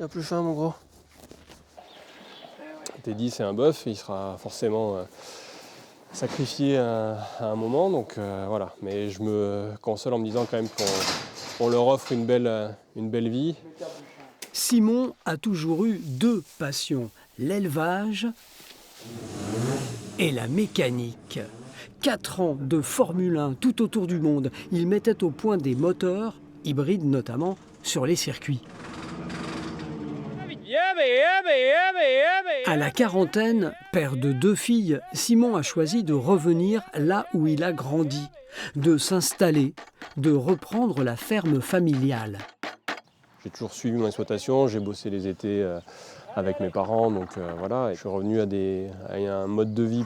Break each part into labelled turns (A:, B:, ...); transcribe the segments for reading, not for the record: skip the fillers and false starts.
A: T'as plus faim, mon gros? Teddy, c'est un bœuf, il sera forcément sacrifié à un moment, donc voilà. Mais je me console en me disant quand même qu'on leur offre une belle vie.
B: Simon a toujours eu deux passions, l'élevage et la mécanique. 4 ans de Formule 1 tout autour du monde. Il mettait au point des moteurs, hybrides notamment, sur les circuits. À la quarantaine, père de 2 filles, Simon a choisi de revenir là où il a grandi, de s'installer, de reprendre la ferme familiale.
A: J'ai toujours suivi mon exploitation, j'ai bossé les étés avec mes parents, donc voilà. Et je suis revenu à un mode de vie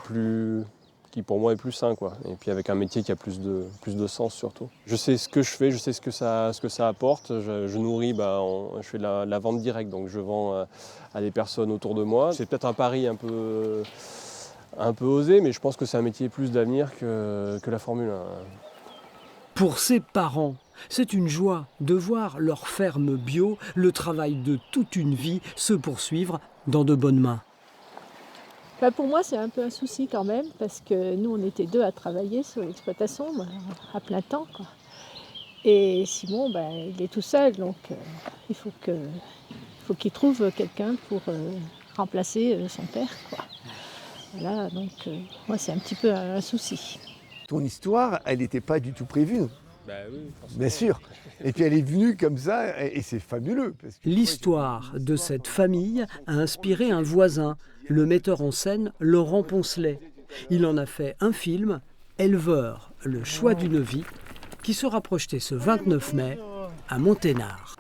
A: qui pour moi est plus sain, quoi. Et puis avec un métier qui a plus de sens surtout. Je sais ce que je fais, je sais ce que ça apporte. Je nourris, je fais de la vente directe, donc je vends à des personnes autour de moi. C'est peut-être un pari un peu osé, mais je pense que c'est un métier plus d'avenir que la Formule 1.
B: Pour ses parents, c'est une joie de voir leur ferme bio, le travail de toute une vie, se poursuivre dans de bonnes mains.
C: Pour moi, c'est un peu un souci quand même, parce que nous, on était 2 à travailler sur l'exploitation, à plein temps, quoi. Et Simon, il est tout seul, donc il faut qu'il trouve quelqu'un pour remplacer son père, quoi. Voilà, donc moi, c'est un petit peu un souci.
D: Ton histoire, elle n'était pas du tout prévue.
A: Oui, forcément.
D: Bien sûr. Et puis elle est venue comme ça, et c'est fabuleux.
B: L'histoire de cette famille a inspiré un voisin, le metteur en scène Laurent Poncelet. Il en a fait un film, Éleveur, le choix d'une vie, qui sera projeté ce 29 mai à Monténard.